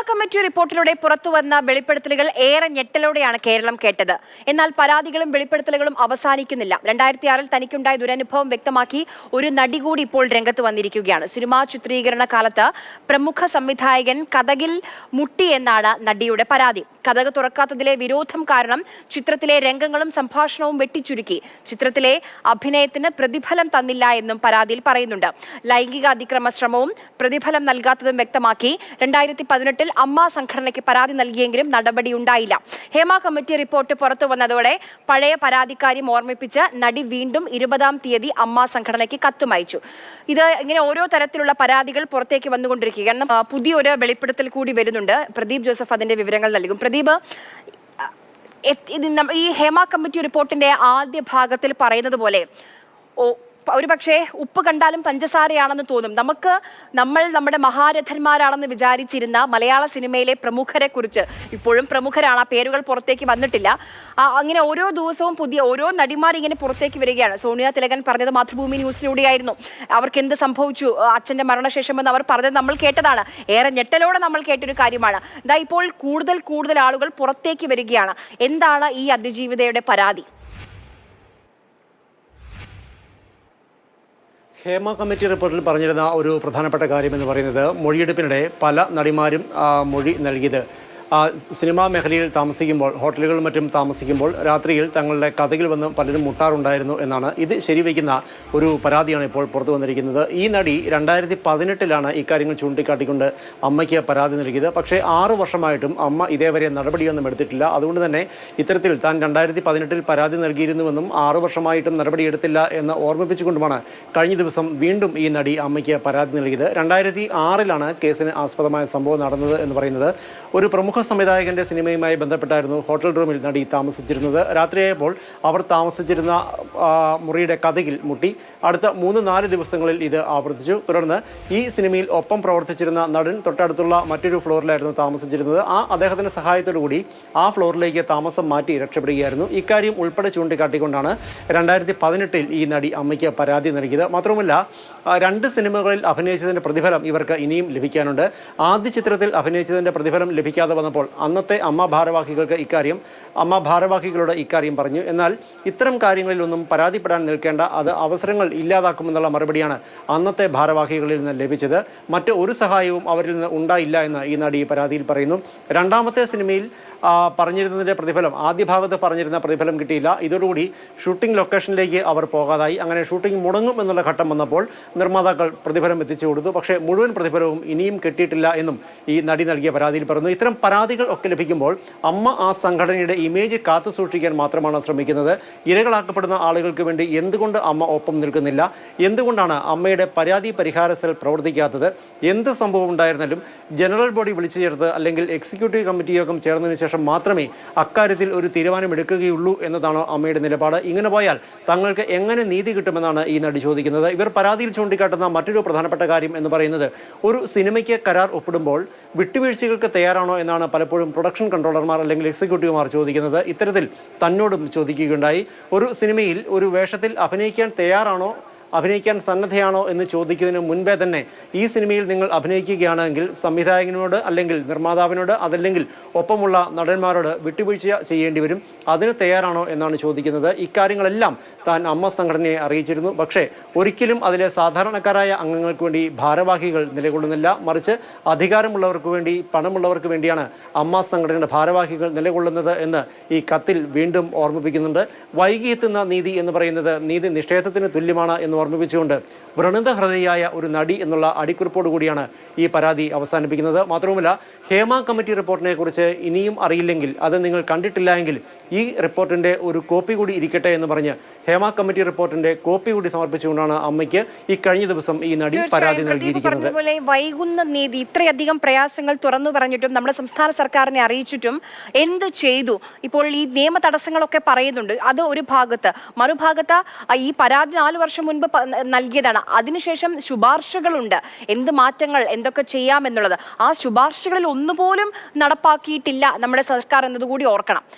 Committee റിപ്പോർട്ടിലൂടെ പുറത്തുവന്ന വെളിപ്പെടുത്തലുകൾ ഏറെ ഞെട്ടലോടെയാണ് കേരളം കേട്ടത്. എന്നാൽ പരാതികളും വെളിപ്പെടുത്തലുകളും അവസാനിക്കുന്നില്ല. 2006-ൽ തനിക്കുണ്ടായ ദുരനുഭവം വ്യക്തമാക്കി ഒരു നടി കൂടി ഇപ്പോൾ രംഗത്ത് വന്നിരിക്കുകയാണ്. സിനിമാ ചിത്രീകരണ കാലത്ത് പ്രമുഖ സംവിധായകൻ കതകിൽ മുട്ടി എന്നാണ് നടിയുടെ പരാതി. കതക് തുറക്കാത്തതിലെ വിരോധം കാരണം ചിത്രത്തിലെ രംഗങ്ങളും സംഭാഷണവും വെട്ടിച്ചുരുക്കി. ചിത്രത്തിലെ അഭിനയത്തിന് പ്രതിഫലം തന്നില്ല എന്നും പരാതിയിൽ പറയുന്നുണ്ട്. ലൈംഗിക അതിക്രമ ശ്രമവും പ്രതിഫലം നൽകാത്തതും വ്യക്തമാക്കി 2018-ൽ അമ്മ സംഘടനയ്ക്ക് പരാതി നൽകിയെങ്കിലും നടപടിയുണ്ടായില്ല. ഹേമ കമ്മിറ്റി റിപ്പോർട്ട് പുറത്തു വന്നതോടെ പഴയ പരാതിക്കാര്യം ഓർമ്മിപ്പിച്ച് നടി വീണ്ടും 20-ാം തീയതി അമ്മ സംഘടനയ്ക്ക് കത്തുമയച്ചു. ഇത് ഇങ്ങനെ ഓരോ തരത്തിലുള്ള പരാതികൾ പുറത്തേക്ക് വന്നുകൊണ്ടിരിക്കുകയാണ്. പുതിയൊരു വെളിപ്പെടുത്തൽ കൂടി വരുന്നുണ്ട്. പ്രദീപ് ജോസഫ് അതിന്റെ വിവരങ്ങൾ നൽകും. പ്രദീപ്, ഈ ഹേമ കമ്മിറ്റി റിപ്പോർട്ടിന്റെ ആദ്യ ഭാഗത്തിൽ പറയുന്നത് പോലെ ഒരുപക്ഷെ ഉപ്പ് കണ്ടാലും പഞ്ചസാരയാണെന്ന് തോന്നും. നമ്മൾ നമ്മുടെ മഹാരഥന്മാരാണെന്ന് വിചാരിച്ചിരുന്ന മലയാള സിനിമയിലെ പ്രമുഖരെ കുറിച്ച്, ഇപ്പോഴും പ്രമുഖരാണ്, ആ പേരുകൾ പുറത്തേക്ക് വന്നിട്ടില്ല, അങ്ങനെ ഓരോ ദിവസവും പുതിയ ഓരോ നടിമാർ ഇങ്ങനെ പുറത്തേക്ക് വരികയാണ്. സോണിയ തിലകൻ പറഞ്ഞത് മാതൃഭൂമി ന്യൂസിലൂടെയായിരുന്നു. അവർക്ക് എന്ത് സംഭവിച്ചു അച്ഛന്റെ മരണശേഷമെന്ന് അവർ പറഞ്ഞത് നമ്മൾ കേട്ടതാണ്. ഏറെ ഞെട്ടലോടെ നമ്മൾ കേട്ടൊരു കാര്യമാണ്. ഇതാ ഇപ്പോൾ കൂടുതൽ ആളുകൾ പുറത്തേക്ക് വരികയാണ്. എന്താണ് ഈ അതിജീവിതയുടെ പരാതി? ഹേമ കമ്മിറ്റി റിപ്പോർട്ടിൽ പറഞ്ഞിരുന്ന ഒരു പ്രധാനപ്പെട്ട കാര്യം എന്ന് പറയുന്നത്, മൊഴിയെടുപ്പിനിടെ പല നടിമാരും മൊഴി നൽകിയത് സിനിമാ മേഖലയിൽ താമസിക്കുമ്പോൾ, ഹോട്ടലുകളിലും മറ്റും താമസിക്കുമ്പോൾ രാത്രിയിൽ തങ്ങളുടെ കഥയിൽ വന്ന് പലരും മുട്ടാറുണ്ടായിരുന്നു എന്നാണ്. ഇത് ശരിവയ്ക്കുന്ന ഒരു പരാതിയാണ് ഇപ്പോൾ പുറത്തു വന്നിരിക്കുന്നത്. ഈ നടി 2018-ലാണ് ഇക്കാര്യങ്ങൾ ചൂണ്ടിക്കാട്ടിക്കൊണ്ട് അമ്മയ്ക്ക് പരാതി നൽകിയത്. പക്ഷേ 6 വർഷമായിട്ടും അമ്മ ഇതേവരെ നടപടിയൊന്നും എടുത്തിട്ടില്ല. അതുകൊണ്ട് തന്നെ ഇത്തരത്തിൽ താൻ 2018-ൽ പരാതി നൽകിയിരുന്നുവെന്നും 6 വർഷമായിട്ടും നടപടിയെടുത്തില്ല എന്ന് ഓർമ്മിപ്പിച്ചുകൊണ്ടുമാണ് കഴിഞ്ഞ ദിവസം വീണ്ടും ഈ നടി അമ്മയ്ക്ക് പരാതി നൽകിയത്. 2006-ലാണ് കേസിന് ആസ്പദമായ സംഭവം നടന്നത് എന്ന് പറയുന്നത്. ഒരു പ്രമുഖ സംവിധായകന്റെ സിനിമയുമായി ബന്ധപ്പെട്ടായിരുന്നു ഹോട്ടൽ റൂമിൽ നടി താമസിച്ചിരുന്നത്. രാത്രിയായപ്പോൾ അവർ താമസിച്ചിരുന്ന മുറിയുടെ കതകിൽ മുട്ടി. അടുത്ത 3-4 ദിവസങ്ങളിൽ ഇത് ആവർത്തിച്ചു. തുടർന്ന് ഈ സിനിമയിൽ ഒപ്പം പ്രവർത്തിച്ചിരുന്ന നടൻ തൊട്ടടുത്തുള്ള മറ്റൊരു ഫ്ലോറിലായിരുന്നു താമസിച്ചിരുന്നത്. അദ്ദേഹത്തിന്റെ സഹായത്തോടു കൂടി ആ ഫ്ലോറിലേക്ക് താമസം മാറ്റി രക്ഷപ്പെടുകയായിരുന്നു. ഇക്കാര്യം ഉൾപ്പെടെ ചൂണ്ടിക്കാട്ടിക്കൊണ്ടാണ് 2018-ൽ ഈ നടി അമ്മയ്ക്ക് പരാതി നൽകിയത്. മാത്രവുമല്ല, 2 സിനിമകളിൽ അഭിനയിച്ചതിന്റെ പ്രതിഫലം ഇവർക്ക് ഇനിയും ലഭിക്കാനുണ്ട്. ആദ്യ ചിത്രത്തിൽ അഭിനയിച്ചതിന്റെ പ്രതിഫലം ലഭിക്കാതെ വന്നപ്പോൾ അന്നത്തെ അമ്മ ഭാരവാഹികളോട് ഇക്കാര്യം പറഞ്ഞു. എന്നാൽ ഇത്തരം കാര്യങ്ങളിലൊന്നും പരാതിപ്പെടാൻ നിൽക്കേണ്ട, അത് അവസരങ്ങൾ ഇല്ലാതാക്കുമെന്നുള്ള മറുപടിയാണ് അന്നത്തെ ഭാരവാഹികളിൽ നിന്ന് ലഭിച്ചത്. മറ്റ് ഒരു സഹായവും അവരിൽ നിന്ന് ഉണ്ടായില്ല എന്ന് ഈ നടി പരാതിയിൽ പറയുന്നു. 2ാമത്തെ സിനിമയിൽ പറഞ്ഞിരുന്നതിൻ്റെ പ്രതിഫലം, ആദ്യ ഭാഗത്ത് പറഞ്ഞിരുന്ന പ്രതിഫലം കിട്ടിയില്ല. ഇതോടുകൂടി ഷൂട്ടിംഗ് ലൊക്കേഷനിലേക്ക് അവർ പോകാതായി. അങ്ങനെ ഷൂട്ടിംഗ് മുടങ്ങും എന്നുള്ള ഘട്ടം വന്നപ്പോൾ നിർമ്മാതാക്കൾ പ്രതിഫലം എത്തിച്ചു കൊടുത്തു. പക്ഷേ മുഴുവൻ പ്രതിഫലവും ഇനിയും കിട്ടിയിട്ടില്ല എന്നും ഈ നടി നൽകിയ പരാതിയിൽ പറയുന്നു. ഇത്തരം പരാതികൾ ഒക്കെ ലഭിക്കുമ്പോൾ അമ്മ ആ സംഘടനയുടെ ഇമേജ് കാത്തു സൂക്ഷിക്കാൻ മാത്രമാണ് ശ്രമിക്കുന്നത്. ഇരകളാക്കപ്പെടുന്ന ആളുകൾക്ക് വേണ്ടി എന്തുകൊണ്ട് അമ്മ ഒപ്പം നിൽക്കുന്നില്ല? എന്തുകൊണ്ടാണ് അമ്മയുടെ പരാതി പരിഹാര സെൽ പ്രവർത്തിക്കാത്തത്? എന്ത് സംഭവം ഉണ്ടായിരുന്നാലും ജനറൽ ബോഡി വിളിച്ചു ചേർത്ത് അല്ലെങ്കിൽ എക്സിക്യൂട്ടീവ് കമ്മിറ്റി യോഗം ചേർന്നതിന് ശേഷം മാത്രമേ അക്കാര്യത്തിൽ ഒരു തീരുമാനമെടുക്കുകയുള്ളൂ എന്നതാണോ അമ്മയുടെ നിലപാട്? ഇങ്ങനെ പോയാൽ തങ്ങൾക്ക് എങ്ങനെ നീതി കിട്ടുമെന്നാണ് ഈ നടി ചോദിക്കുന്നത്. ഇവർ പരാതിയിൽ ചൂണ്ടിക്കാട്ടുന്ന മറ്റൊരു പ്രധാനപ്പെട്ട കാര്യം എന്ന് പറയുന്നത്, ഒരു സിനിമയ്ക്ക് കരാർ ഒപ്പിടുമ്പോൾ വിട്ടുവീഴ്ചകൾക്ക് തയ്യാറാണോ എന്നാണ് പലപ്പോഴും പ്രൊഡക്ഷൻ കൺട്രോളർമാർ അല്ലെങ്കിൽ എക്സിക്യൂട്ടീവുമാർ ചോദിക്കുന്നത്. ഇത്തരത്തിൽ തന്നോടും ചോദിക്കുകയുണ്ടായി. ഒരു സിനിമയിൽ ഒരു വേഷത്തിൽ അഭിനയിക്കാൻ തയ്യാറാണോ, അഭിനയിക്കാൻ സന്നദ്ധയാണോ എന്ന് ചോദിക്കുന്നതിന് മുൻപേ തന്നെ ഈ സിനിമയിൽ നിങ്ങൾ അഭിനയിക്കുകയാണെങ്കിൽ സംവിധായകനോട് അല്ലെങ്കിൽ നിർമ്മാതാവിനോട് അതല്ലെങ്കിൽ ഒപ്പമുള്ള നടന്മാരോട് വിട്ടുവീഴ്ച ചെയ്യേണ്ടി വരും. അതിന് തയ്യാറാണോ എന്നാണ് ചോദിക്കുന്നത്. ഇക്കാര്യങ്ങളെല്ലാം താൻ അമ്മ സംഘടനയെ അറിയിച്ചിരുന്നു. പക്ഷേ ഒരിക്കലും അതിലെ സാധാരണക്കാരായ അംഗങ്ങൾക്ക് വേണ്ടി ഭാരവാഹികൾ നിലകൊള്ളുന്നില്ല. മറിച്ച് അധികാരമുള്ളവർക്ക് വേണ്ടി, പണമുള്ളവർക്ക് വേണ്ടിയാണ് അമ്മ സംഘടനയുടെ ഭാരവാഹികൾ നിലകൊള്ളുന്നത് എന്ന് ഈ കത്തിൽ വീണ്ടും ഓർമ്മിപ്പിക്കുന്നുണ്ട്. വൈകി എത്തുന്ന നീതി എന്ന് പറയുന്നത് നീതി നിഷേധത്തിന് തുല്യമാണ് എന്ന് ഓർമ്മിപ്പിച്ചുകൊണ്ട് വ്രണത ഹൃദയായ ഒരു നടി എന്നുള്ള അടിക്കുറിപ്പോട് കൂടിയാണ് ഈ പരാതി അവസാനിപ്പിക്കുന്നത്. മാത്രവുമല്ല, ഹേമ കമ്മിറ്റി റിപ്പോർട്ടിനെ കുറിച്ച് ഇനിയും അറിയില്ലെങ്കിൽ, അത് നിങ്ങൾ കണ്ടിട്ടില്ല എങ്കിൽ ഈ റിപ്പോർട്ടിൻ്റെ ഒരു കോപ്പി കൂടി ഇരിക്കട്ടെ എന്ന് പറഞ്ഞ് ഹേമ കമ്മിറ്റി റിപ്പോർട്ടിന്റെ കോപ്പി കൂടി സമർപ്പിച്ചുകൊണ്ടാണ് അമ്മയ്ക്ക് ഈ കഴിഞ്ഞ ദിവസം ഈ നടി പരാതി നൽകിയിരിക്കുന്നത്. വൈകുന്ന നീതി, ഇത്രയധികം പ്രയാസങ്ങൾ തുറന്നു പറഞ്ഞിട്ടും നമ്മുടെ സംസ്ഥാന സർക്കാരിനെ അറിയിച്ചിട്ടും എന്ത് ചെയ്തു? ഇപ്പോൾ ഈ നിയമ തടസ്സങ്ങളൊക്കെ പറയുന്നുണ്ട്. അത് ഒരു ഭാഗത്ത്, മറുഭാഗത്ത് ഈ പരാതി 4 വർഷം മുൻപ് നൽകിയതാണ്. അതിനുശേഷം ശുപാർശകളുണ്ട്, എന്ത് മാറ്റങ്ങൾ, എന്തൊക്കെ ചെയ്യാമെന്നുള്ളത്. ആ ശുപാർശകളിൽ ഒന്നുപോലും നടപ്പാക്കിയിട്ടില്ല നമ്മുടെ സർക്കാർ എന്നതുകൂടി ഓർക്കണം.